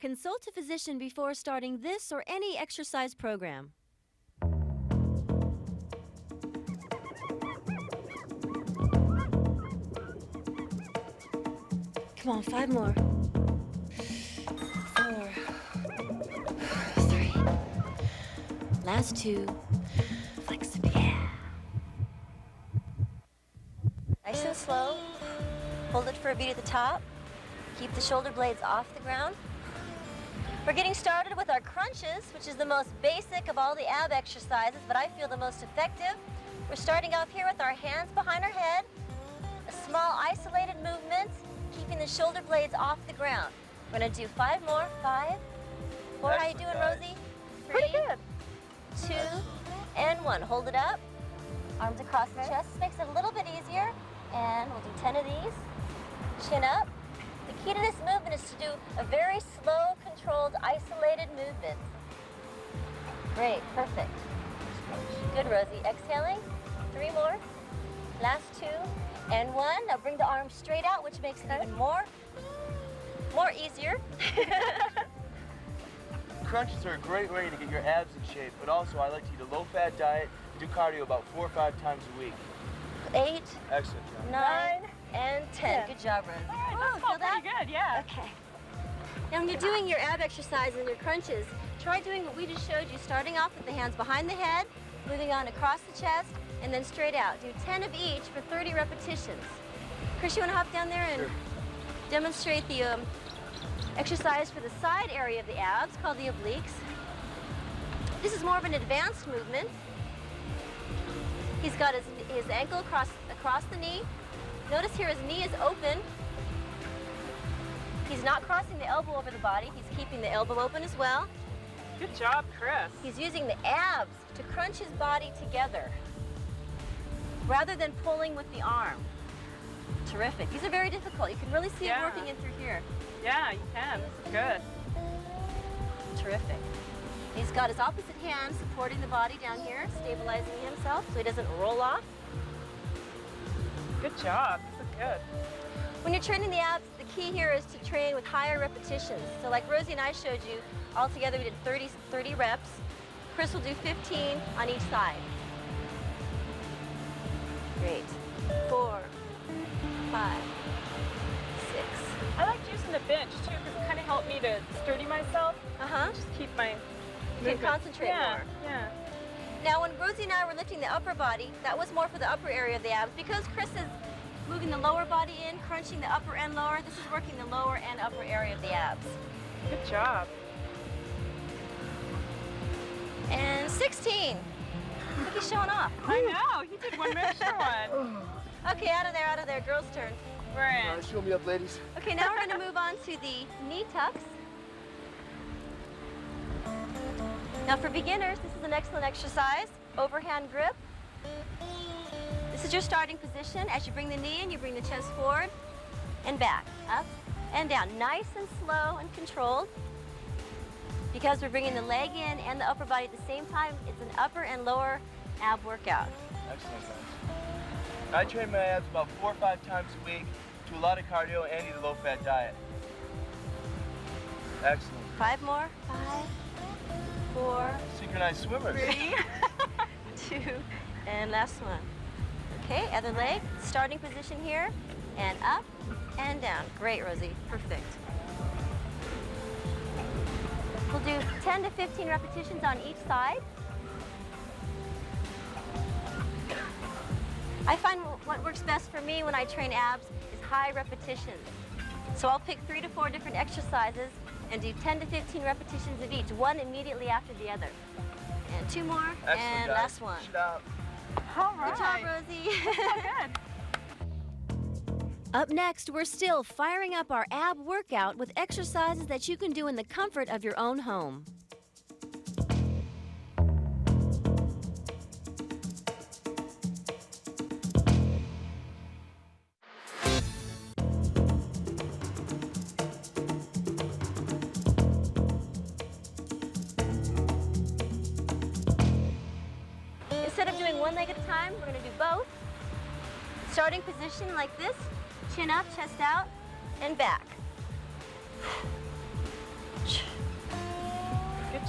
Consult a physician before starting this or any exercise program. Come on, 5 more. 4, 3. Last 2. Flex, yeah. Nice and slow. Hold it for a beat at the top. Keep the shoulder blades off the ground. We're getting started with our crunches, which is the most basic of all the ab exercises, but I feel the most effective. We're starting off here with our hands behind our head, a small isolated movement, keeping the shoulder blades off the ground. We're gonna do 5 more. 5, 4, how you doing, Rosie? 3, pretty good. 2, and 1. Hold it up. Arms across the chest. This makes it a little bit easier. And we'll do 10 of these. Chin up. The key to this movement is to do a very slow, controlled, isolated movement. Great, perfect. Good, Rosie. Exhaling. 3 more. Last 2, and 1. Now bring the arms straight out, which makes it even more easier. Crunches are a great way to get your abs in shape, but also I like to eat a low-fat diet, do cardio about 4 or 5 times a week. 8, Excellent job. 9, and 10. Good job, Rosie. All right, that felt pretty good, yeah. Okay. Now when you're doing your ab exercise and your crunches, try doing what we just showed you, starting off with the hands behind the head, moving on across the chest, and then straight out. Do 10 of each for 30 repetitions. Chris, you want to hop down there and demonstrate the exercise for the side area of the abs called the obliques. This is more of an advanced movement. He's got his ankle across the knee. Notice here his knee is open. He's not crossing the elbow over the body. He's keeping the elbow open as well. Good job, Chris. He's using the abs to crunch his body together rather than pulling with the arm. Terrific. These are very difficult. You can really see it working in through here. Yeah, you can. This is good. Terrific. He's got his opposite hand supporting the body down here, stabilizing himself so he doesn't roll off. Good job. This is good. When you're training the abs, the key here is to train with higher repetitions. So like Rosie and I showed you, all together we did 30 reps. Chris will do 15 on each side. Great. 4, 5, 6. I like using the bench too because it kind of helped me to steady myself. Just keep my You can concentrate more. Yeah. Now when Rosie and I were lifting the upper body, that was more for the upper area of the abs. Because Chris is moving the lower body in, crunching the upper and lower, this is working the lower and upper area of the abs. Good job. And 16. Look, he's showing off. I know. He did one extra one. Okay, out of there. Girls' turn. We're in. All right, show me up, ladies. Okay, now we're going to move on to the knee tucks. Now for beginners, this is an excellent exercise. Overhand grip. This is your starting position. As you bring the knee in, you bring the chest forward and back, up and down. Nice and slow and controlled. Because we're bringing the leg in and the upper body at the same time, it's an upper and lower ab workout. Excellent, guys. I train my abs about 4 or 5 times a week, do a lot of cardio, and eat a low-fat diet. Excellent. 5 more. 5, 4, Synchronized swimmers. 3, 2, and last one. Okay, other leg. Starting position here, and up and down. Great, Rosie. Perfect. We'll do 10 to 15 repetitions on each side. I find what works best for me when I train abs is high repetitions. So I'll pick 3 to 4 different exercises and do 10 to 15 repetitions of each, one immediately after the other. And 2 more, Excellent, and guys. last one. Push it out. All right. Good job, Rosie. So good. Up next, we're still firing up our ab workout with exercises that you can do in the comfort of your own home. Instead of doing one leg at a time, we're going to do both. Starting position like this. Chin up, chest out, and back.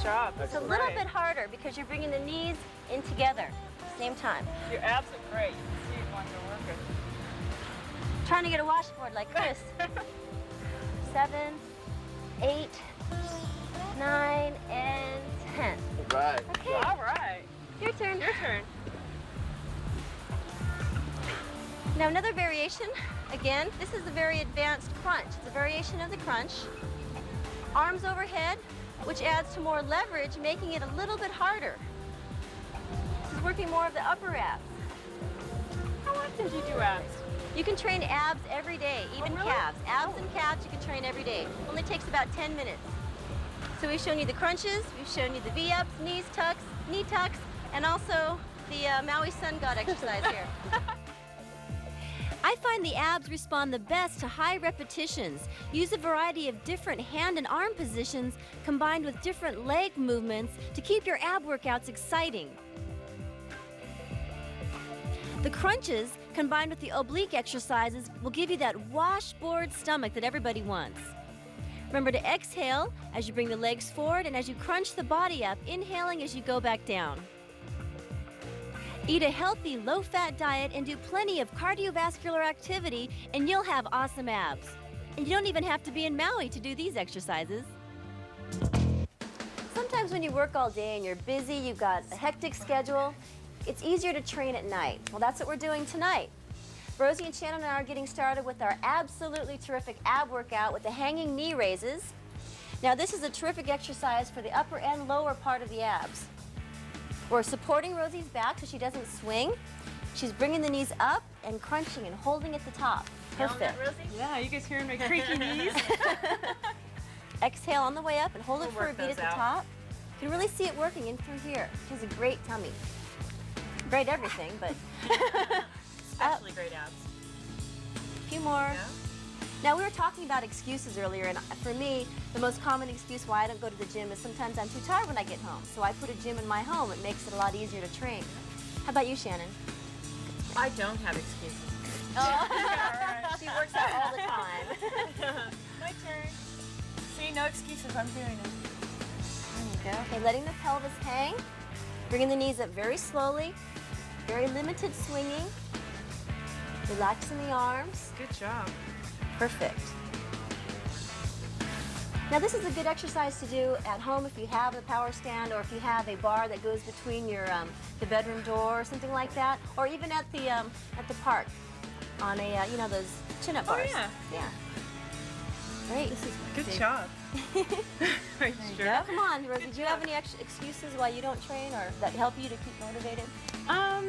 job. It's a little bit harder because you're bringing the knees in together, same time. Your abs look great. You can see it when you're working. Trying to get a washboard like Chris. 7, 8, 9, and 10. All right. Okay, All right. your turn. Your turn. Now another variation, again, this is a very advanced crunch. It's a variation of the crunch. Arms overhead, which adds to more leverage, making it a little bit harder. This is working more of the upper abs. How often do you do abs? You can train abs every day, even really? calves. Abs and calves you can train every day. Only takes about 10 minutes. So we've shown you the crunches, we've shown you the V-ups, knees tucks, knee tucks, and also the Maui sun god exercise here. I find the abs respond the best to high repetitions. Use a variety of different hand and arm positions combined with different leg movements to keep your ab workouts exciting. The crunches combined with the oblique exercises will give you that washboard stomach that everybody wants. Remember to exhale as you bring the legs forward and as you crunch the body up, inhaling as you go back down. Eat a healthy, low-fat diet and do plenty of cardiovascular activity and you'll have awesome abs. And you don't even have to be in Maui to do these exercises. Sometimes when you work all day and you're busy, you've got a hectic schedule, it's easier to train at night. Well, that's what we're doing tonight. Rosie and Shannon and I are getting started with our absolutely terrific ab workout with the hanging knee raises. Now, this is a terrific exercise for the upper and lower part of the abs. We're supporting Rosie's back so she doesn't swing. She's bringing the knees up and crunching and holding at the top. Perfect. Yeah, you guys hearing my creaky knees? Exhale on the way up and hold it for a work beat at those the out. top. You can really see it working in through here. She has a great tummy. Great everything, but Especially great abs. a few more. Yeah. Now, we were talking about excuses earlier, and for me, the most common excuse why I don't go to the gym is sometimes I'm too tired when I get home. So I put a gym in my home. It makes it a lot easier to train. How about you, Shannon? I don't have excuses. Oh, she works out all the time. My turn. See, no excuses. I'm doing it. There you go. Okay, letting the pelvis hang. Bringing the knees up very slowly. Very limited swinging. Relaxing the arms. Good job. Perfect. Now this is a good exercise to do at home if you have a power stand or if you have a bar that goes between your the bedroom door or something like that, or even at the park on a you know, those chin-up bars. yeah. Yeah. Great. Good job. Are you sure? Yeah, come on, Rosie. Do you have any excuses why you don't train or that help you to keep motivated? A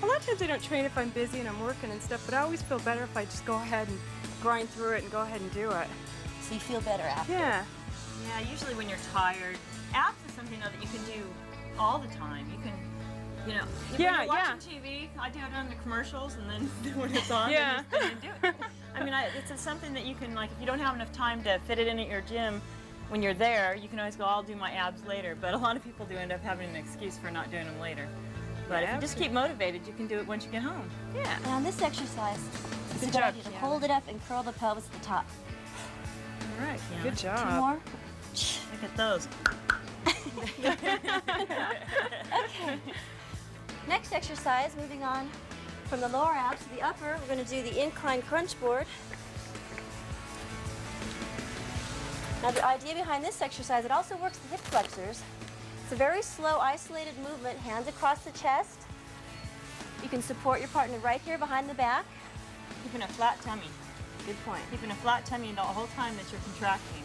lot of times I don't train if I'm busy and I'm working and stuff, but I always feel better if I just go ahead and grind through it and go ahead and do it. So you feel better after. Yeah. Yeah, usually when you're tired, abs is something though that you can do all the time. You can, you know, when you're watching TV, I do it on the commercials, and then when it's on, Yeah. then you do it. I mean, it's something that you can, like, if you don't have enough time to fit it in at your gym when you're there, you can always go, I'll do my abs later. But a lot of people do end up having an excuse for not doing them later. But if you just keep motivated, you can do it once you get home. Yeah. And on this exercise, it's a good job, idea to Kiana. hold it up and curl the pelvis at the top. All right, Kiana. Good job. 2 more. Look at those. Okay. Next exercise, moving on from the lower abs to the upper, we're going to do the incline crunch board. Now the idea behind this exercise, it also works the hip flexors. It's a very slow, isolated movement, hands across the chest. You can support your partner right here behind the back. Keeping a flat tummy. Good point. Keeping a flat tummy the whole time that you're contracting.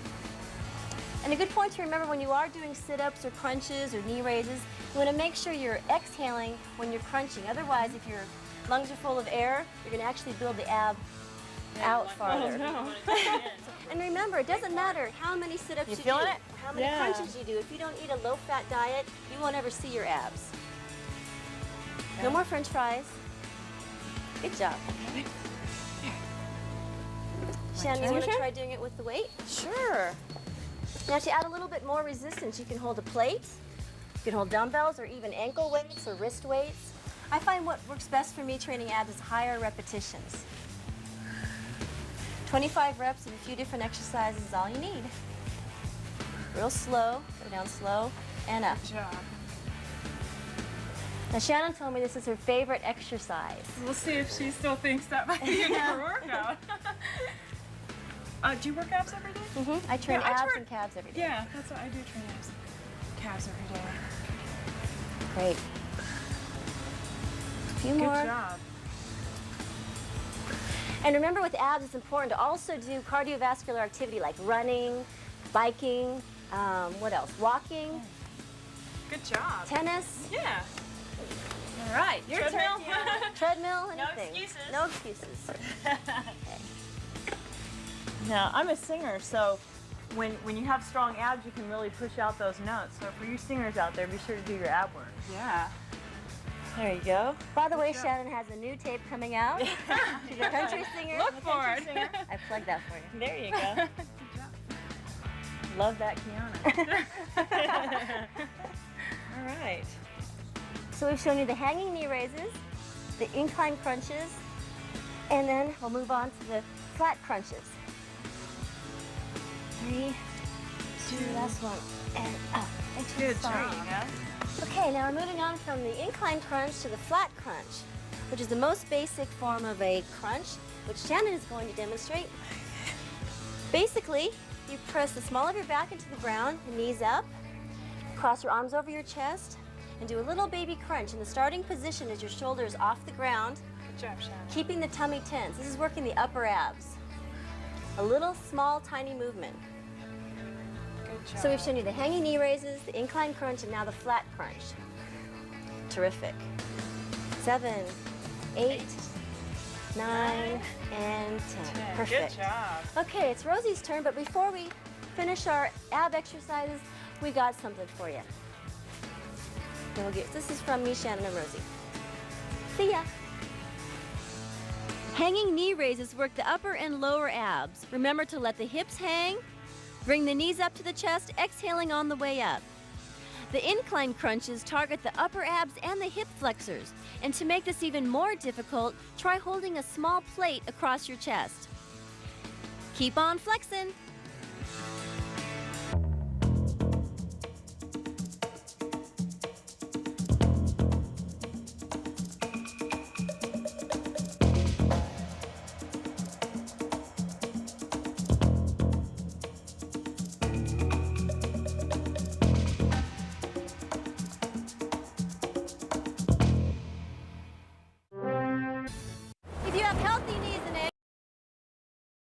And a good point to remember when you are doing sit-ups or crunches or knee raises, you want to make sure you're exhaling when you're crunching. Otherwise, if your lungs are full of air, you're going to actually build the ab out farther. No. And remember, it doesn't matter how many sit-ups you do, feeling it? or how many Yeah. crunches you do. If you don't eat a low-fat diet, you won't ever see your abs. No more French fries. Good job. Shannon, you want to try doing it with the weight? Sure. Now to add a little bit more resistance, you can hold a plate, you can hold dumbbells or even ankle weights or wrist weights. I find what works best for me training abs is higher repetitions. 25 reps of a few different exercises is all you need. Real slow, go down slow, and up. Good job. Now Shannon told me this is her favorite exercise. We'll see if she still thinks that might be in her workout. Do you work abs every day? I train Yeah, I abs train- and calves every day. Yeah, that's what I do, train abs. Calves every day. Great. A few Good more. job. And remember with abs, it's important to also do cardiovascular activity like running, biking, what else? Walking, Good job. tennis, Yeah. All right, Your treadmill. turn. treadmill, No anything. excuses. No excuses. Now, I'm a singer, so when you have strong abs, you can really push out those notes. So for you singers out there, be sure to do your ab work. Yeah. There you go. By the way, Shannon has a new tape coming out. She's a country singer. Look for it. I plugged that for you. There you go. Love that Kiana. All right. So we've shown you the hanging knee raises, the incline crunches, and then we'll move on to the flat crunches. 3, 2, last one, and up. Into the Good side. job. Okay, now we're moving on from the incline crunch to the flat crunch, which is the most basic form of a crunch, which Shannon is going to demonstrate. Basically, you press the small of your back into the ground, the knees up, cross your arms over your chest, and do a little baby crunch. And the starting position is your shoulders off the ground, Good job, Shannon. keeping the tummy tense. This is working the upper abs. A little, small, tiny movement. Good job. So we've shown you the hanging knee raises, the incline crunch, and now the flat crunch. Terrific. 7, 8, 9, and 10. Perfect. Good job. Okay, it's Rosie's turn, but before we finish our ab exercises, we got something for you. Then we'll get, this is from me, Shannon, and Rosie. See ya. Hanging knee raises work the upper and lower abs. Remember to let the hips hang, bring the knees up to the chest, exhaling on the way up. The incline crunches target the upper abs and the hip flexors. And to make this even more difficult, try holding a small plate across your chest. Keep on flexing. If you have healthy knees and ankles,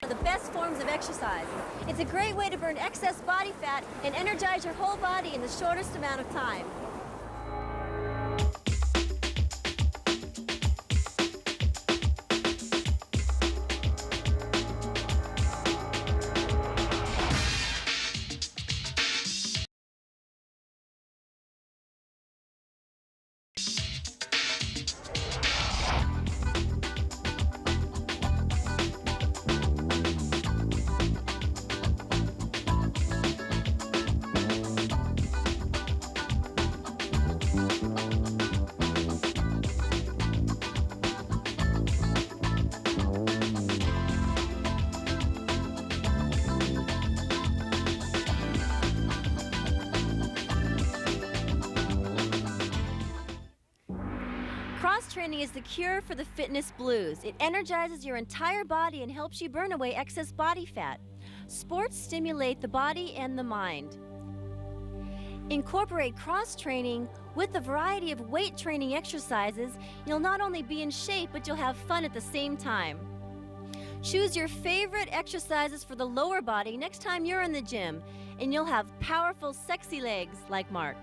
are the best forms of exercise. It's a great way to burn excess body fat and energize your whole body in the shortest amount of time. Cross-training is the cure for the fitness blues. It energizes your entire body and helps you burn away excess body fat. Sports stimulate the body and the mind. Incorporate cross-training with a variety of weight training exercises. You'll not only be in shape, but you'll have fun at the same time. Choose your favorite exercises for the lower body next time you're in the gym, and you'll have powerful, sexy legs like Mark.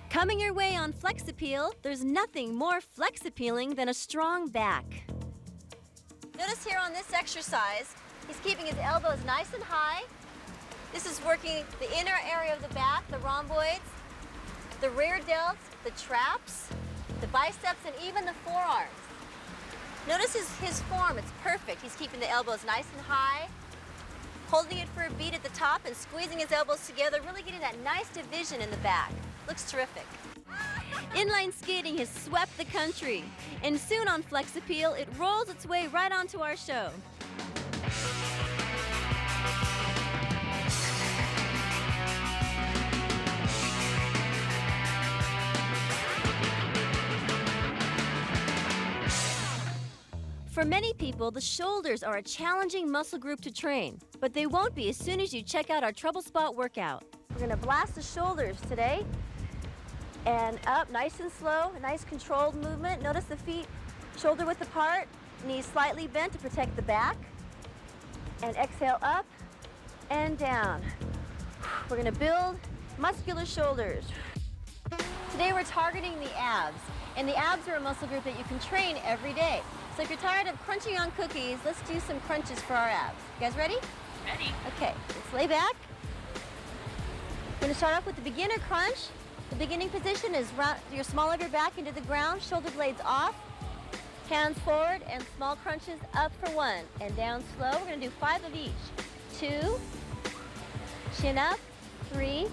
Coming your way on Flex Appeal, there's nothing more flex appealing than a strong back. Notice here on this exercise, he's keeping his elbows nice and high. This is working the inner area of the back, the rhomboids, the rear delts, the traps, the biceps, and even the forearms. Notice his form, it's perfect. He's keeping the elbows nice and high, holding it for a beat at the top and squeezing his elbows together, really getting that nice division in the back. Looks terrific. Inline skating has swept the country, and soon on Flex Appeal, it rolls its way right onto our show. For many people, the shoulders are a challenging muscle group to train, but they won't be as soon as you check out our Trouble Spot workout. We're gonna blast the shoulders today, and up nice and slow, a nice controlled movement. Notice the feet shoulder width apart, knees slightly bent to protect the back, and exhale up and down. We're gonna build muscular shoulders. Today we're targeting the abs, and the abs are a muscle group that you can train every day. So if you're tired of crunching on cookies, let's do some crunches for our abs. You guys ready? Ready. Okay, let's lay back. We're gonna start off with the beginner crunch. The beginning position is your small of your back into the ground, shoulder blades off, hands forward, and small crunches up for 1, and down slow. We're gonna do 5 of each. 2, chin up, 3,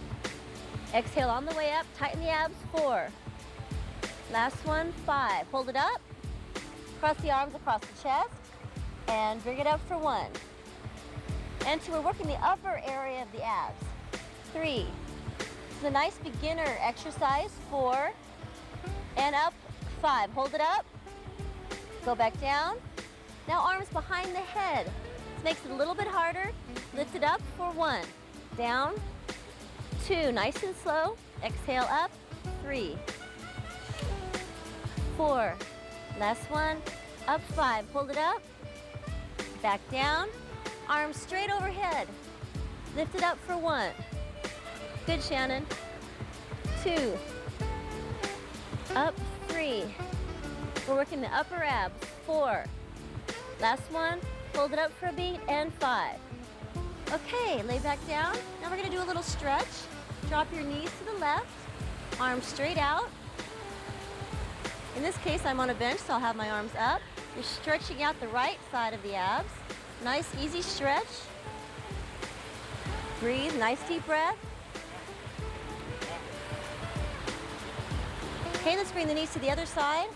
exhale on the way up, tighten the abs, 4. Last one, 5. Hold it up, cross the arms across the chest, and bring it up for 1. And 2, we're working the upper area of the abs. 3. This is a nice beginner exercise. 4, and up, 5. Hold it up, go back down. Now arms behind the head. This makes it a little bit harder. Lift it up for 1, down, 2, nice and slow. Exhale up, 3, 4. Last one, up 5, hold it up, back down, arms straight overhead, lift it up for 1. Good, Shannon. 2, up 3. We're working the upper abs, 4. Last one, hold it up for a beat, and 5. Okay, lay back down. Now we're gonna do a little stretch. Drop your knees to the left, arms straight out. In this case, I'm on a bench, so I'll have my arms up. You're stretching out the right side of the abs. Nice, easy stretch. Breathe, nice deep breath. Okay, let's bring the knees to the other side.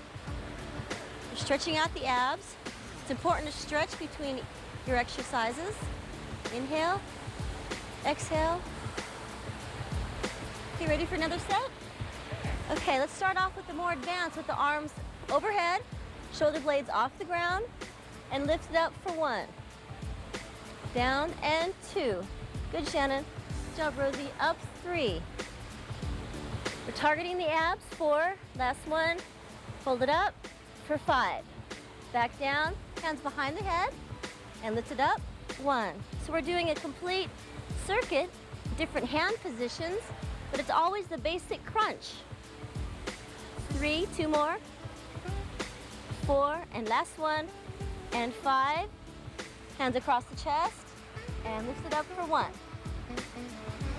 You're stretching out the abs. It's important to stretch between your exercises. Inhale, exhale. Okay, ready for another set? Okay, let's start off with the more advanced with the arms overhead, shoulder blades off the ground, and lift it up for 1. Down and 2. Good, Shannon. Good job, Rosie. Up 3. We're targeting the abs, 4. Last one. Hold it up for 5. Back down, hands behind the head, and lift it up, 1. So we're doing a complete circuit, different hand positions, but it's always the basic crunch. 3, 2 more, 4, and last one, and 5. Hands across the chest, and lift it up for 1.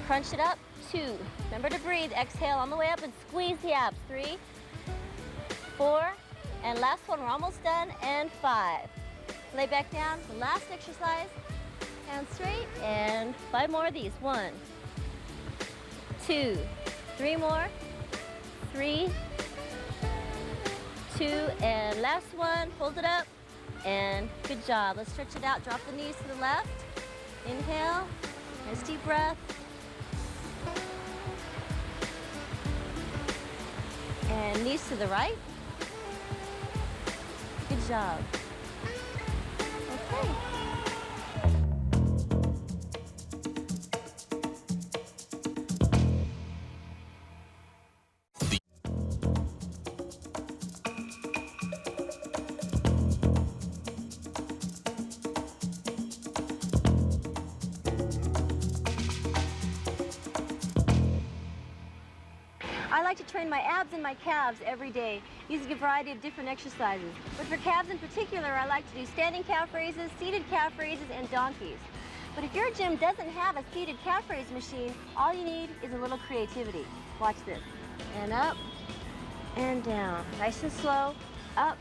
Crunch it up, 2. Remember to breathe. Exhale on the way up and squeeze the abs. 3, 4, and last one. We're almost done, and 5. Lay back down. The last exercise. Hands straight, and 5 more of these. 1, 2, 3 more, 3, 2, and last one. Hold it up, and good job. Let's stretch it out. Drop the knees to the left. Inhale, nice deep breath. And knees to the right. Good job. Okay. I like to train my abs and my calves every day using a variety of different exercises. But for calves in particular, I like to do standing calf raises, seated calf raises, and donkeys. But if your gym doesn't have a seated calf raise machine, all you need is a little creativity. Watch this. And up and down. Nice and slow. Up.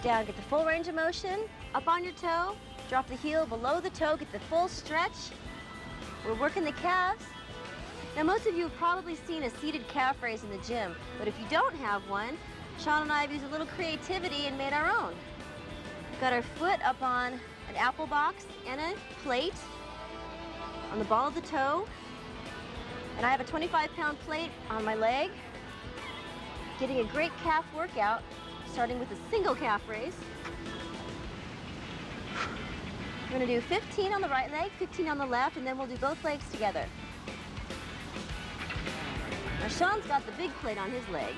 down, get the full range of motion. Up on your toe, drop the heel below the toe, get the full stretch. We're working the calves. Now, most of you have probably seen a seated calf raise in the gym, but if you don't have one, Sean and I have used a little creativity and made our own. We've got our foot up on an apple box and a plate on the ball of the toe, and I have a 25-pound plate on my leg. Getting a great calf workout, starting with a single calf raise. We're gonna do 15 on the right leg, 15 on the left, and then we'll do both legs together. Now Sean's got the big plate on his leg,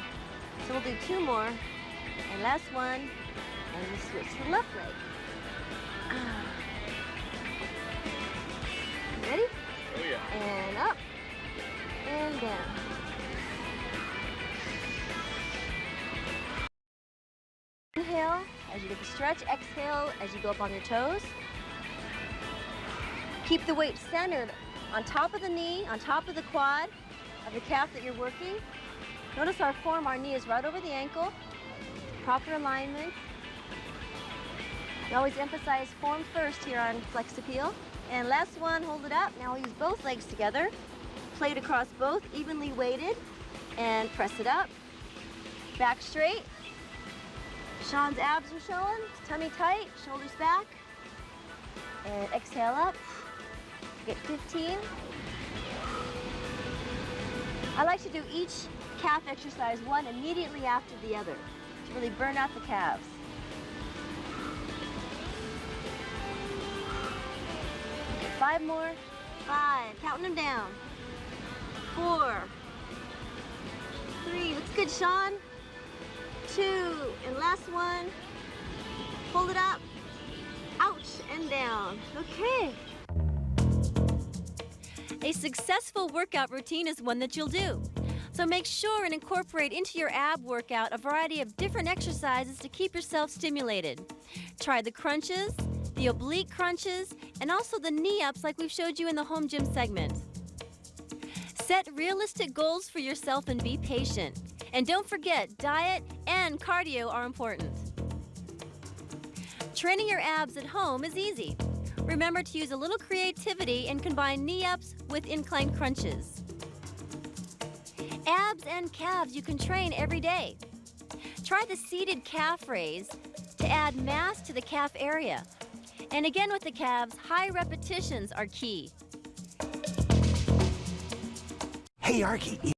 so we'll do 2 more, and last one, and we'll switch to the left leg. Ready? Oh yeah. And up, and down. Inhale as you get the stretch, exhale as you go up on your toes. Keep the weight centered on top of the knee, on top of the quad of the calf that you're working. Notice our form, our knee is right over the ankle, proper alignment. We always emphasize form first here on Flex Appeal. And last one, hold it up. Now we'll use both legs together. Plate across both, evenly weighted, and press it up. Back straight. Sean's abs are showing, tummy tight, shoulders back. And exhale up. Get 15. I like to do each calf exercise one immediately after the other to really burn out the calves. Okay, 5 more. 5, counting them down. 4, 3, looks good, Sean. 2, and last one. Hold it up. Ouch, and down. Okay. A successful workout routine is one that you'll do. So make sure and incorporate into your ab workout a variety of different exercises to keep yourself stimulated. Try the crunches, the oblique crunches, and also the knee-ups like we've showed you in the home gym segment. Set realistic goals for yourself and be patient. And don't forget, diet and cardio are important. Training your abs at home is easy. Remember to use a little creativity and combine knee-ups with incline crunches. Abs and calves you can train every day. Try the seated calf raise to add mass to the calf area. And again with the calves, high repetitions are key. Hey, Arky.